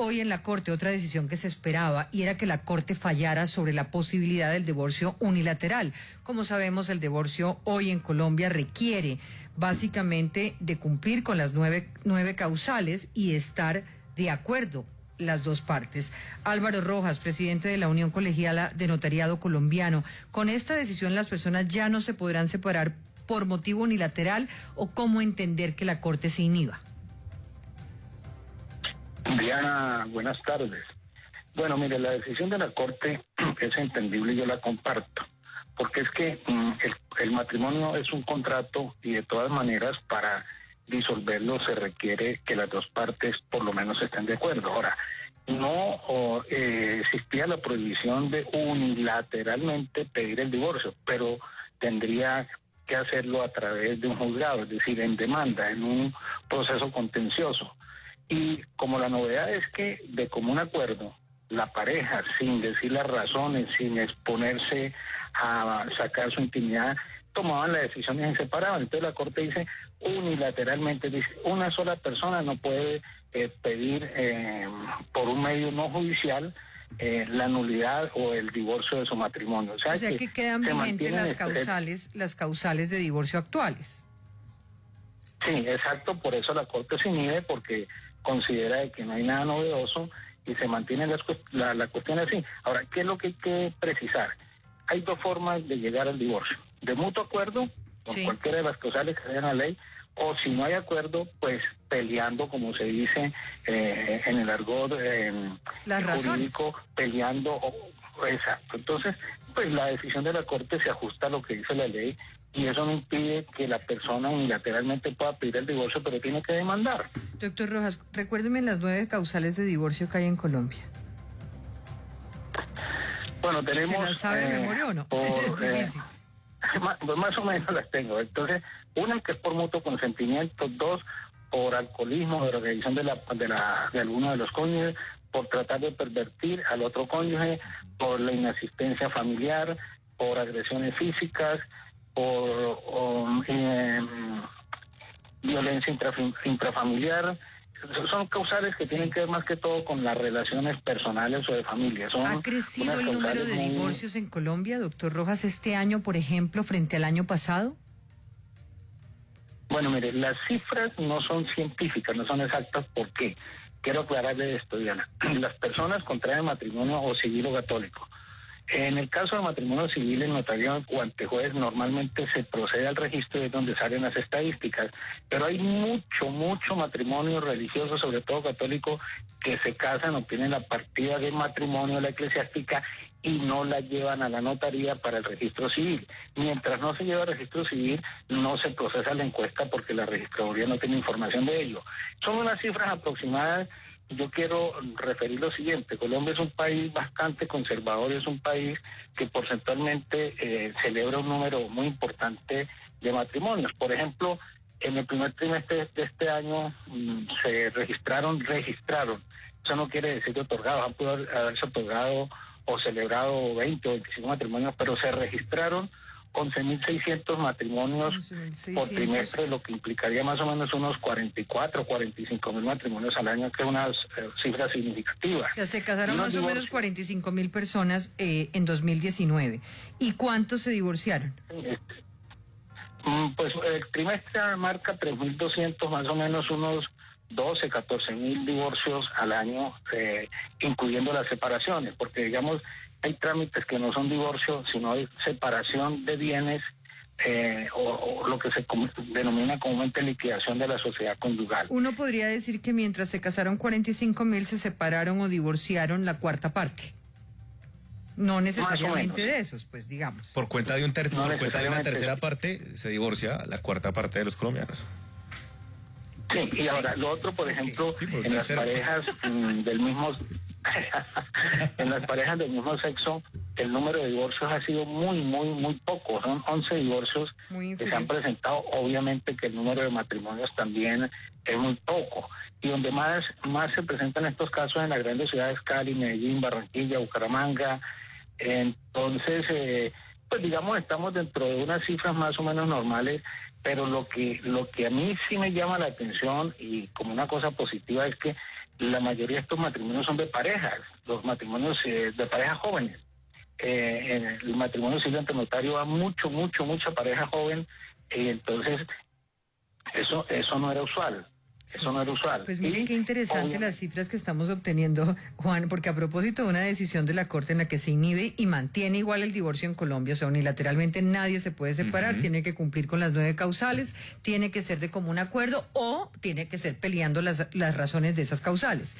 hoy en la Corte otra decisión que se esperaba y era que la Corte fallara sobre la posibilidad del divorcio unilateral. Como sabemos, el divorcio hoy en Colombia requiere básicamente de cumplir con las nueve causales y estar de acuerdo las dos partes. Álvaro Rojas, presidente de la Unión Colegiala de Notariado Colombiano, con esta decisión las personas ya no se podrán separar por motivo unilateral, o cómo entender que la Corte se inhiba. Diana, buenas tardes. Bueno, mire, la decisión de la Corte es entendible y yo la comparto, porque es que el matrimonio es un contrato y de todas maneras para disolverlo se requiere que las dos partes por lo menos estén de acuerdo. Ahora, no existía la prohibición de unilateralmente pedir el divorcio, pero tendría que hacerlo a través de un juzgado, es decir, en demanda, en un proceso contencioso. Y como la novedad es que de común acuerdo, la pareja, sin decir las razones, sin exponerse a sacar su intimidad, tomaban la decisión y se separaban. Entonces la Corte dice unilateralmente, dice, una sola persona no puede pedir por un medio no judicial la nulidad o el divorcio de su matrimonio. O sea que quedan vigentes las causales de divorcio actuales. Sí, exacto, por eso la Corte se inhibe, porque considera de que no hay nada novedoso y se mantiene la cuestión así. Ahora, ¿qué es lo que hay que precisar? Hay dos formas de llegar al divorcio: de mutuo acuerdo, con cualquiera de las causales que haya en la ley, o si no hay acuerdo, pues peleando, como se dice en el argot jurídico, peleando. Exacto. Entonces, pues la decisión de la Corte se ajusta a lo que dice la ley, y eso no impide que la persona unilateralmente pueda pedir el divorcio, pero tiene que demandar. Doctor Rojas, recuérdeme las 9 causales de divorcio que hay en Colombia. Bueno, tenemos... ¿Se las sabe de memoria o no? Pues más o menos las tengo. Entonces, una que es por mutuo consentimiento, 2 por alcoholismo, drogadicción de alguno de los cónyuges, por tratar de pervertir al otro cónyuge, por la inasistencia familiar, por agresiones físicas, por violencia intrafamiliar. Son causales que tienen que ver más que todo con las relaciones personales o de familia. ¿Ha crecido el número de divorcios en Colombia, doctor Rojas, este año, por ejemplo, frente al año pasado? Bueno, mire, las cifras no son científicas, no son exactas. ¿Por qué? Quiero aclararle esto, Diana. Las personas contraen matrimonio o civil o católico. En el caso del matrimonio civil, en notario o ante juez, normalmente se procede al registro y es donde salen las estadísticas. Pero hay mucho matrimonio religioso, sobre todo católico, que se casan, obtienen la partida de matrimonio de la eclesiástica y no la llevan a la notaría para el registro civil. Mientras no se lleva al registro civil, no se procesa la encuesta porque la registraduría no tiene información de ello. Son unas cifras aproximadas. Yo quiero referir lo siguiente: Colombia es un país bastante conservador, es un país que porcentualmente celebra un número muy importante de matrimonios. Por ejemplo, en el primer trimestre de este año se registraron, eso no quiere decir otorgados, han podido haberse otorgado o celebrado 20 o 25 matrimonios, pero se registraron 11.600 matrimonios por trimestre, lo que implicaría más o menos unos 44 o 45.000 matrimonios al año, que es una cifra significativa. O sea, se casaron más o menos 45.000 personas en 2019. ¿Y cuántos se divorciaron? Pues el trimestre marca 3.200, más o menos unos 12, 14.000 divorcios al año, incluyendo las separaciones, porque digamos hay trámites que no son divorcio, sino hay separación de bienes o lo que se denomina comúnmente liquidación de la sociedad conyugal. Uno podría decir que mientras se casaron 45.000, se separaron o divorciaron la cuarta parte. No necesariamente de esos, pues digamos. Por cuenta de una tercera parte se divorcia la cuarta parte de los colombianos. Sí, y ahora lo otro, por ejemplo, en las parejas del mismo en las parejas del mismo sexo, el número de divorcios ha sido muy poco. Son 11 divorcios que se han presentado. Obviamente que el número de matrimonios también es muy poco. Y donde más se presentan estos casos, en las grandes ciudades: Cali, Medellín, Barranquilla, Bucaramanga. Entonces, pues digamos, estamos dentro de unas cifras más o menos normales, pero lo que a mí sí me llama la atención, y como una cosa positiva, es que la mayoría de estos matrimonios son de parejas, los matrimonios de parejas jóvenes. El matrimonio civil ante notario va mucha pareja joven, entonces eso no era usual. Eso no era usual. Pues mire qué interesante las cifras que estamos obteniendo, Juan, porque a propósito de una decisión de la Corte en la que se inhibe y mantiene igual el divorcio en Colombia, o sea, unilateralmente nadie se puede separar, tiene que cumplir con las 9 causales, tiene que ser de común acuerdo o tiene que ser peleando las razones de esas causales.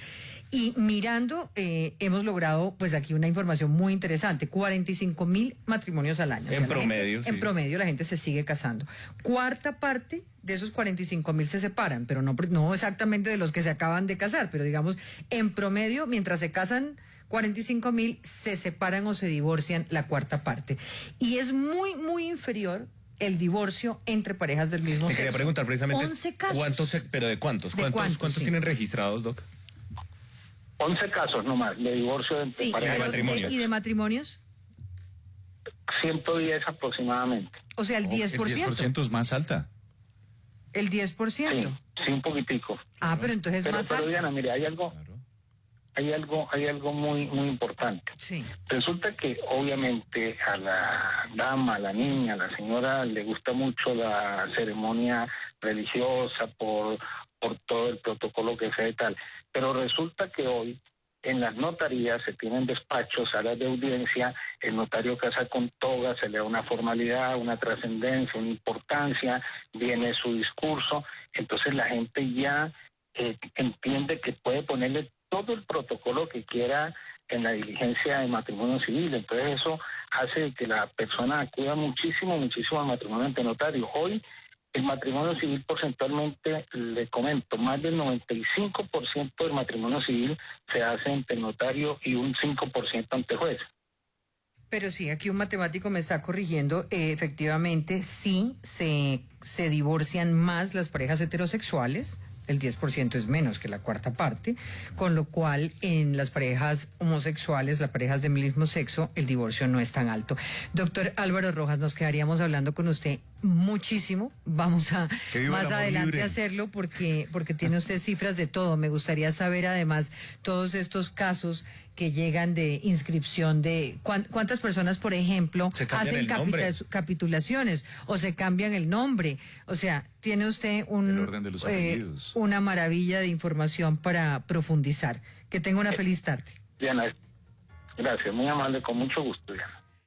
Y mirando, hemos logrado pues aquí una información muy interesante, 45.000 matrimonios al año. En promedio, en promedio la gente se sigue casando. Cuarta parte de esos 45.000 se separan, pero no exactamente de los que se acaban de casar, pero digamos, en promedio, mientras se casan 45.000, se separan o se divorcian la cuarta parte. Y es muy inferior el divorcio entre parejas del mismo sexo. Te quería preguntar precisamente 11 casos. ¿Pero de cuántos? ¿Cuántos sí. tienen registrados, Doc? 11 casos nomás de divorcio entre parejas. de matrimonios. ¿Y de matrimonios? 110 aproximadamente. O sea, el 10%. El 10% es más alta. El 10%. Sí, un poquitico. Ah, pero entonces es más pero alto. Diana, mire, hay algo muy importante. Sí. Resulta que obviamente a la dama, a la niña, a la señora le gusta mucho la ceremonia religiosa por todo el protocolo que sea y tal, pero resulta que hoy en las notarías se tienen despachos, salas de audiencia, el notario casa con toga, se le da una formalidad, una trascendencia, una importancia, viene su discurso, entonces la gente ya entiende que puede ponerle todo el protocolo que quiera en la diligencia de matrimonio civil, entonces eso hace que la persona acuda muchísimo al matrimonio ante notario. Hoy el matrimonio civil porcentualmente, le comento, más del 95% del matrimonio civil se hace ante notario y un 5% ante juez. Pero sí, aquí un matemático me está corrigiendo, efectivamente sí se divorcian más las parejas heterosexuales, el 10% es menos que la cuarta parte, con lo cual en las parejas homosexuales, las parejas del mismo sexo, el divorcio no es tan alto. Doctor Álvaro Rojas, nos quedaríamos hablando con usted muchísimo, vamos a más adelante hacerlo porque tiene usted cifras de todo. Me gustaría saber además todos estos casos que llegan de inscripción de cuántas personas, por ejemplo, hacen capitulaciones o se cambian el nombre. O sea, tiene usted el orden de los apellidos. Una maravilla de información para profundizar. Que tenga una feliz tarde. Diana, gracias, muy amable, con mucho gusto, Diana.